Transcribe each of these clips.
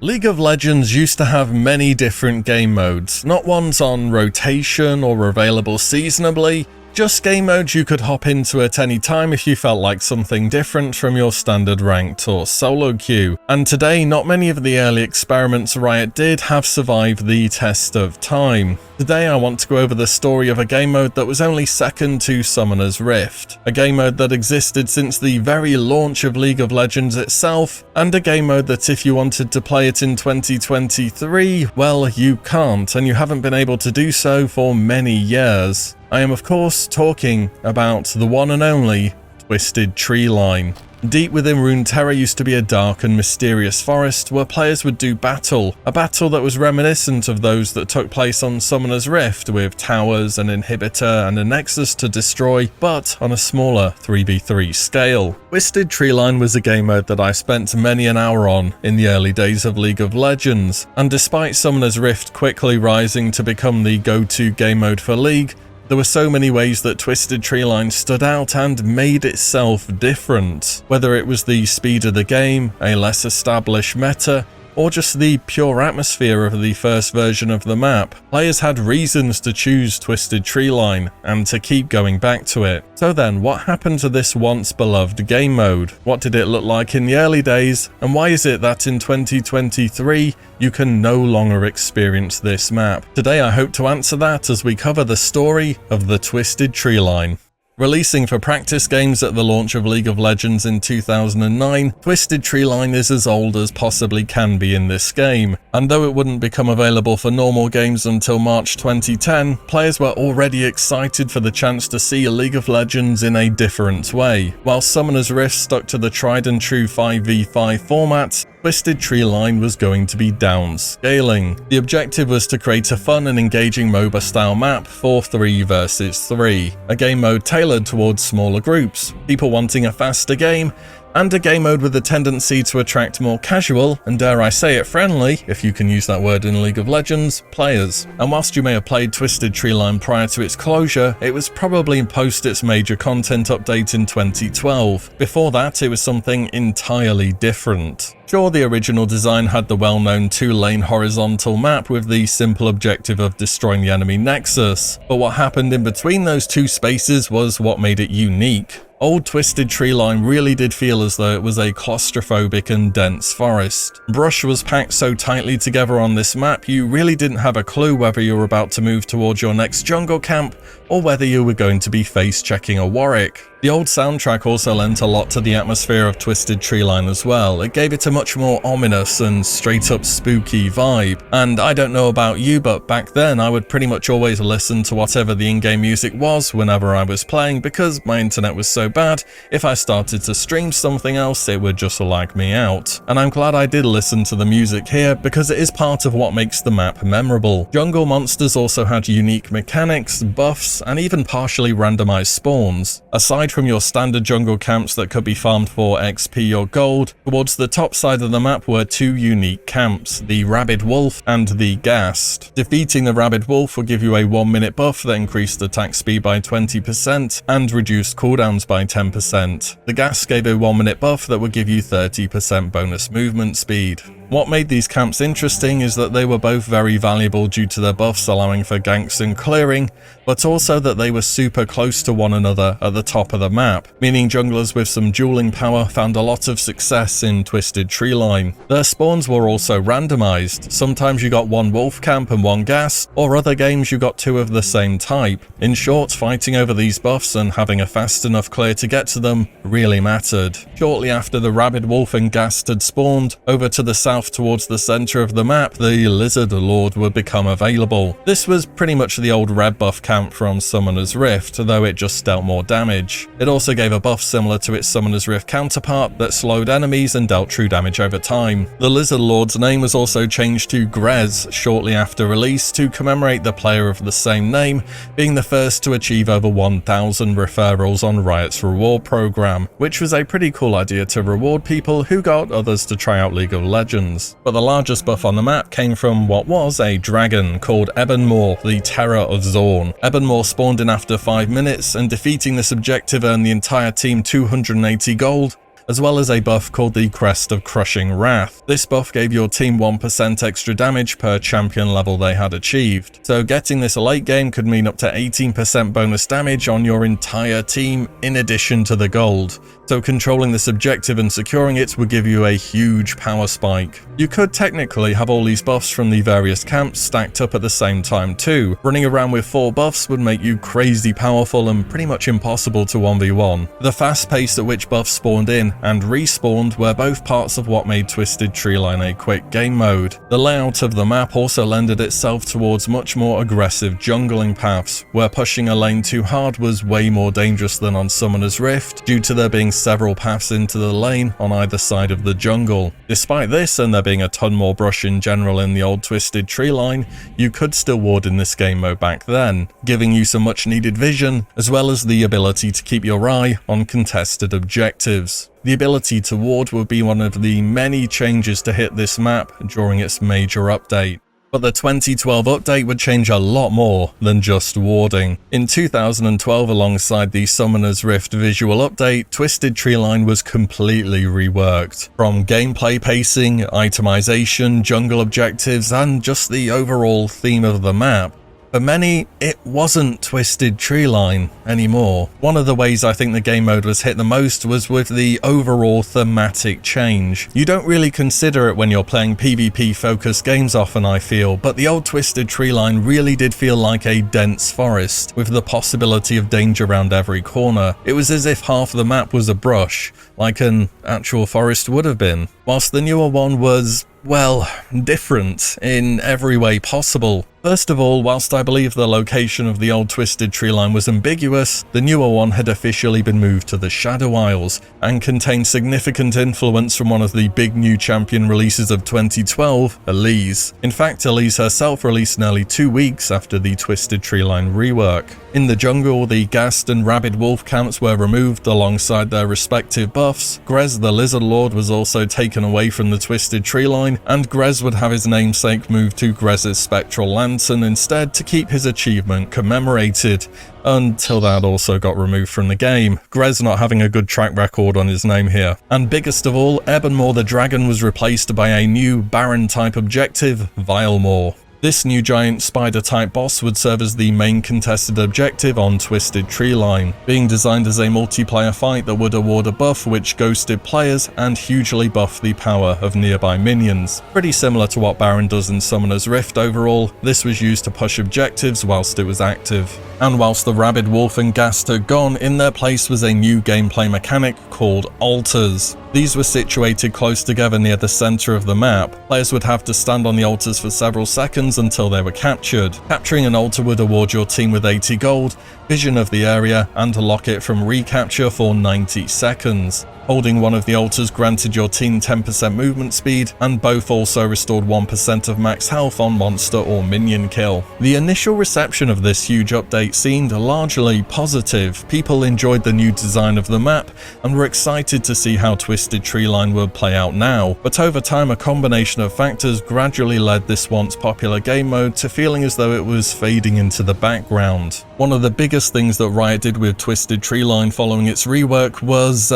League of Legends used to have many different game modes, not ones on rotation or available seasonably, just game modes you could hop into at any time if you felt like something different from your standard ranked or solo queue. And today, not many of the early experiments Riot did have survived the test of time. Today I want to go over the story of a game mode that was only second to Summoner's Rift, a game mode that existed since the very launch of League of Legends itself, and a game mode that if you wanted to play it in 2023, well, you can't, and you haven't been able to do so for many years. I am of course talking about the one and only Twisted Treeline. Deep within Runeterra used to be a dark and mysterious forest where players would do battle, a battle that was reminiscent of those that took place on Summoner's Rift, with towers, an inhibitor and a nexus to destroy, but on a smaller 3v3 scale. Twisted Treeline was a game mode that I spent many an hour on in the early days of League of Legends, and despite Summoner's Rift quickly rising to become the go-to game mode for League, there were so many ways that Twisted Treeline stood out and made itself different. Whether it was the speed of the game, a less established meta, or just the pure atmosphere of the first version of the map, players had reasons to choose Twisted Treeline and to keep going back to it. So then, what happened to this once beloved game mode? What did it look like in the early days, and why is it that in 2023 you can no longer experience this map? Today I hope to answer that as we cover the story of the Twisted Treeline. Releasing for practice games at the launch of League of Legends in 2009, Twisted Treeline is as old as possibly can be in this game, and though it wouldn't become available for normal games until March 2010, players were already excited for the chance to see League of Legends in a different way. While Summoner's Rift stuck to the tried and true 5v5 format, Twisted Treeline was going to be downscaling. The objective was to create a fun and engaging MOBA style map for 3 versus 3, a game mode tailored towards smaller groups, people wanting a faster game, and a game mode with a tendency to attract more casual, and dare I say it friendly, if you can use that word in League of Legends, players. And whilst you may have played Twisted Treeline prior to its closure, it was probably post its major content update in 2012. Before that, it was something entirely different. Sure, the original design had the well-known 2-lane horizontal map with the simple objective of destroying the enemy nexus, but what happened in between those two spaces was what made it unique. Old Twisted Treeline really did feel as though it was a claustrophobic and dense forest. Brush was packed so tightly together on this map you really didn't have a clue whether you were about to move towards your next jungle camp or whether you were going to be face-checking a Warwick. The old soundtrack also lent a lot to the atmosphere of Twisted Treeline as well. It gave it a much more ominous and straight-up spooky vibe. And I don't know about you, but back then I would pretty much always listen to whatever the in-game music was whenever I was playing, because my internet was so bad, if I started to stream something else, it would just lag me out. And I'm glad I did listen to the music here, because it is part of what makes the map memorable. Jungle monsters also had unique mechanics, buffs, and even partially randomized spawns. Aside from your standard jungle camps that could be farmed for XP or gold, towards the top side of the map were 2 unique camps, the Rabid Wolf and the Ghast. Defeating the Rabid Wolf would give you a 1-minute buff that increased attack speed by 20% and reduced cooldowns by 10%. The Ghast gave a 1-minute buff that would give you 30% bonus movement speed. What made these camps interesting is that they were both very valuable due to their buffs allowing for ganks and clearing, but also that they were super close to one another at the top of the map, meaning junglers with some dueling power found a lot of success in Twisted Treeline. Their spawns were also randomized. Sometimes you got 1 wolf camp and 1 ghast, or other games you got 2 of the same type. In short, fighting over these buffs and having a fast enough clear to get to them really mattered. Shortly after the Rabid Wolf and Ghast had spawned, over to the south towards the center of the map, the Lizard Lord would become available. This was pretty much the old red buff camp from Summoner's Rift, though it just dealt more damage. It also gave a buff similar to its Summoner's Rift counterpart that slowed enemies and dealt true damage over time. The Lizard Lord's name was also changed to Grez shortly after release to commemorate the player of the same name being the first to achieve over 1,000 referrals on Riot's reward program, which was a pretty cool idea to reward people who got others to try out League of Legends. But the largest buff on the map came from what was a dragon called Ebonmaw, the Terror of Zorn. Ebonmaw spawned in after 5 minutes, and defeating this objective earned the entire team 280 gold, as well as a buff called the Crest of Crushing Wrath. This buff gave your team 1% extra damage per champion level they had achieved. So getting this late game could mean up to 18% bonus damage on your entire team in addition to the gold. So controlling this objective and securing it would give you a huge power spike. You could technically have all these buffs from the various camps stacked up at the same time too. Running around with 4 buffs would make you crazy powerful and pretty much impossible to 1v1. The fast pace at which buffs spawned in and respawned were both parts of what made Twisted Treeline a quick game mode. The layout of the map also lended itself towards much more aggressive jungling paths, where pushing a lane too hard was way more dangerous than on Summoner's Rift, due to there being several paths into the lane on either side of the jungle. Despite this, and there being a ton more brush in general in the old Twisted Treeline, you could still ward in this game mode back then, giving you some much needed vision, as well as the ability to keep your eye on contested objectives. The ability to ward would be one of the many changes to hit this map during its major update. But the 2012 update would change a lot more than just warding. In 2012, alongside the Summoner's Rift visual update, Twisted Treeline was completely reworked. From gameplay pacing, itemization, jungle objectives, and just the overall theme of the map. For many, it wasn't Twisted Treeline anymore. One of the ways I think the game mode was hit the most was with the overall thematic change. You don't really consider it when you're playing PvP-focused games often, I feel, but the old Twisted Treeline really did feel like a dense forest, with the possibility of danger around every corner. It was as if half the map was a brush, like an actual forest would have been, whilst the newer one was, well, different in every way possible. First of all, whilst I believe the location of the old Twisted Treeline was ambiguous, the newer one had officially been moved to the Shadow Isles, and contained significant influence from one of the big new champion releases of 2012, Elise. In fact, Elise herself released nearly 2 weeks after the Twisted Treeline rework. In the jungle, the Ghast and Rabid Wolf camps were removed alongside their respective buffs. Grez the Lizard Lord was also taken away from the Twisted Treeline, and Grez would have his namesake moved to Grez's Spectral Lantern instead to keep his achievement commemorated, until that also got removed from the game. Grez not having a good track record on his name here. And biggest of all, Ebonmore the Dragon was replaced by a new Baron type objective, Vilemore. This new giant spider-type boss would serve as the main contested objective on Twisted Treeline, being designed as a multiplayer fight that would award a buff which ghosted players and hugely buffed the power of nearby minions. Pretty similar to what Baron does in Summoner's Rift overall, this was used to push objectives whilst it was active. And whilst the Rabid Wolf and Ghast had gone, in their place was a new gameplay mechanic called altars. These were situated close together near the centre of the map. Players would have to stand on the altars for several seconds until they were captured. Capturing an altar would award your team with 80 gold, vision of the area, and lock it from recapture for 90 seconds. Holding one of the altars granted your team 10% movement speed, and both also restored 1% of max health on monster or minion kill. The initial reception of this huge update seemed largely positive. People enjoyed the new design of the map and were excited to see how Twisted Treeline would play out now, but over time a combination of factors gradually led this once popular game mode to feeling as though it was fading into the background. One of the biggest things that Riot did with Twisted Treeline following its rework was,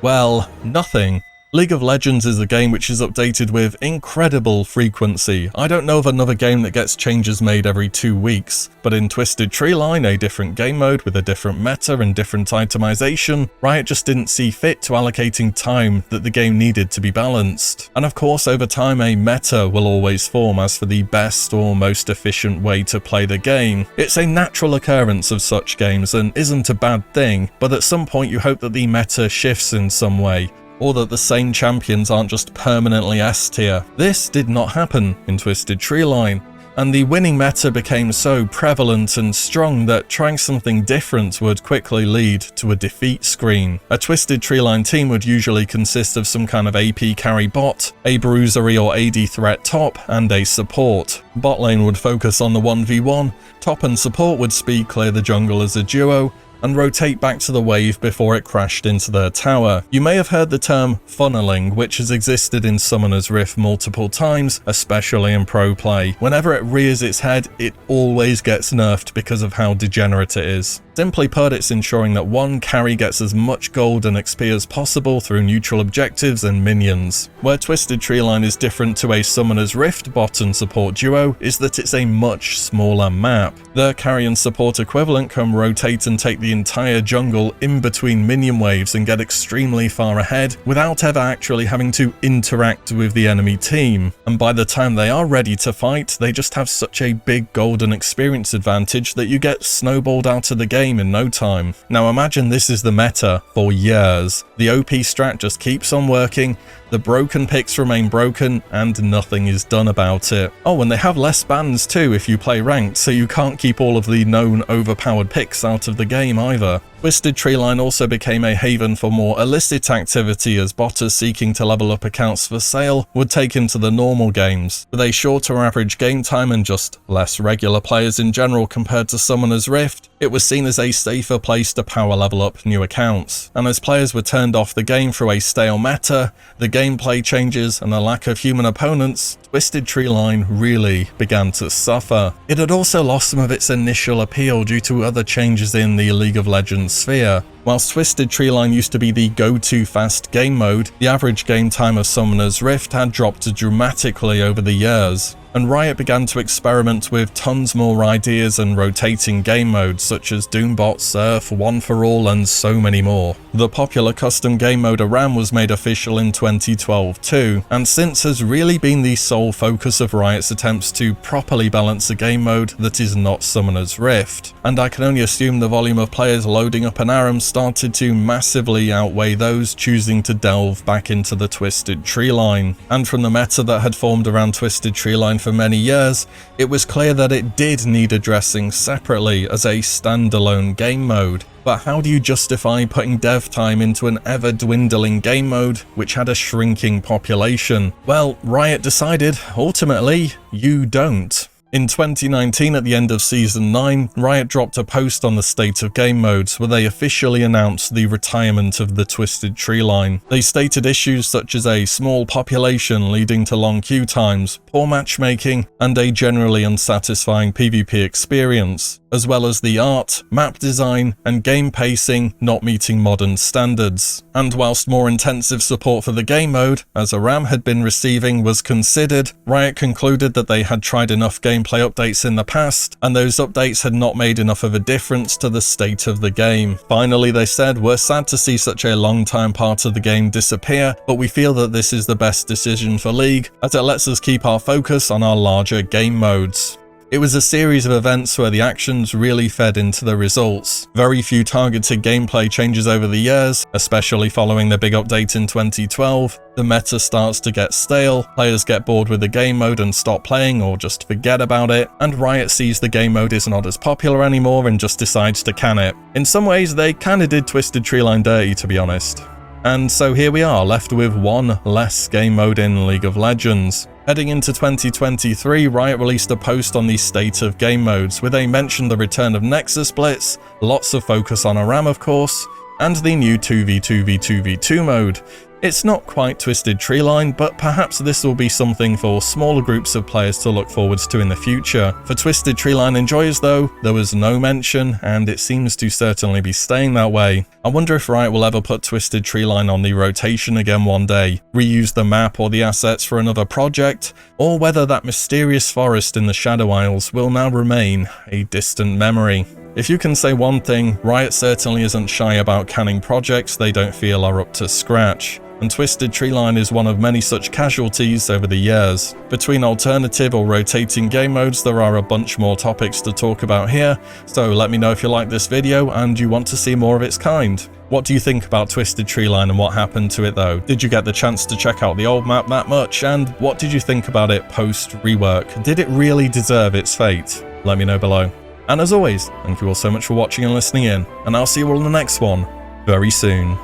well, nothing. League of Legends is a game which is updated with incredible frequency. I don't know of another game that gets changes made every 2 weeks, but in Twisted Treeline, a different game mode with a different meta and different itemization, Riot just didn't see fit to allocating time that the game needed to be balanced. And of course, over time, a meta will always form as for the best or most efficient way to play the game. It's a natural occurrence of such games and isn't a bad thing, but at some point you hope that the meta shifts in some way, or that the same champions aren't just permanently S tier. This did not happen in Twisted Treeline, and the winning meta became so prevalent and strong that trying something different would quickly lead to a defeat screen. A Twisted Treeline team would usually consist of some kind of AP carry bot, a bruisery or AD threat top, and a support. Bot lane would focus on the 1v1, top and support would speed clear the jungle as a duo, and rotate back to the wave before it crashed into their tower. You may have heard the term funneling, which has existed in Summoner's Rift multiple times, especially in pro play. Whenever it rears its head, it always gets nerfed because of how degenerate it is. Simply put, it's ensuring that one carry gets as much gold and XP as possible through neutral objectives and minions. Where Twisted Treeline is different to a Summoner's Rift bot and support duo is that it's a much smaller map. The carry and support equivalent can rotate and take the entire jungle in between minion waves and get extremely far ahead without ever actually having to interact with the enemy team. And by the time they are ready to fight, they just have such a big golden experience advantage that you get snowballed out of the game in no time. Now imagine this is the meta for years. The OP strat just keeps on working, the broken picks remain broken, and nothing is done about it. Oh, and they have less bans too if you play ranked, so you can't keep all of the known overpowered picks out of the game either. Twisted Treeline also became a haven for more illicit activity as botters seeking to level up accounts for sale would take into the normal games. With a shorter average game time and just less regular players in general compared to Summoner's Rift, it was seen as a safer place to power level up new accounts. And as players were turned off the game through a stale meta, the gameplay changes, and a lack of human opponents, Twisted Treeline really began to suffer. It had also lost some of its initial appeal due to other changes in the League of Legends sphere. Whilst Twisted Treeline used to be the go-to fast game mode, the average game time of Summoner's Rift had dropped dramatically over the years, and Riot began to experiment with tons more ideas and rotating game modes such as Doombot, Surf, One for All, and so many more. The popular custom game mode Aram was made official in 2012 too, and since has really been the sole focus of Riot's attempts to properly balance a game mode that is not Summoner's Rift. And I can only assume the volume of players loading up an Aram started to massively outweigh those choosing to delve back into the Twisted Treeline. And from the meta that had formed around Twisted Treeline for many years, it was clear that it did need addressing separately as a standalone game mode. But how do you justify putting dev time into an ever-dwindling game mode which had a shrinking population? Well, Riot decided, ultimately, you don't. In 2019, at the end of Season 9, Riot dropped a post on the state of game modes where they officially announced the retirement of the Twisted Treeline. They stated issues such as a small population leading to long queue times, poor matchmaking, and a generally unsatisfying PvP experience, as well as the art, map design, and game pacing not meeting modern standards. And whilst more intensive support for the game mode, as Aram had been receiving, was considered, Riot concluded that they had tried enough gameplay updates in the past, and those updates had not made enough of a difference to the state of the game. Finally, they said, "We're sad to see such a long-time part of the game disappear, but we feel that this is the best decision for League, as it lets us keep our focus on our larger game modes." It was a series of events where the actions really fed into the results. Very few targeted gameplay changes over the years, especially following the big update in 2012. The meta starts to get stale, players get bored with the game mode and stop playing or just forget about it, and Riot sees the game mode is not as popular anymore and just decides to can it. In some ways, they kinda did Twisted Treeline dirty, to be honest. And so here we are, left with one less game mode in League of Legends. Heading into 2023, Riot released a post on the state of game modes, where they mentioned the return of Nexus Blitz, lots of focus on Aram of course, and the new 2v2v2v2 mode. It's not quite Twisted Treeline, but perhaps this will be something for smaller groups of players to look forwards to in the future. For Twisted Treeline enjoyers though, there was no mention, and it seems to certainly be staying that way. I wonder if Riot will ever put Twisted Treeline on the rotation again one day, reuse the map or the assets for another project, or whether that mysterious forest in the Shadow Isles will now remain a distant memory. If you can say one thing, Riot certainly isn't shy about canning projects they don't feel are up to scratch. And Twisted Treeline is one of many such casualties over the years. Between alternative or rotating game modes, there are a bunch more topics to talk about here, so let me know if you like this video and you want to see more of its kind. What do you think about Twisted Treeline and what happened to it though? Did you get the chance to check out the old map that much? And what did you think about it post-rework? Did it really deserve its fate? Let me know below. And as always, thank you all so much for watching and listening in, and I'll see you all in the next one very soon.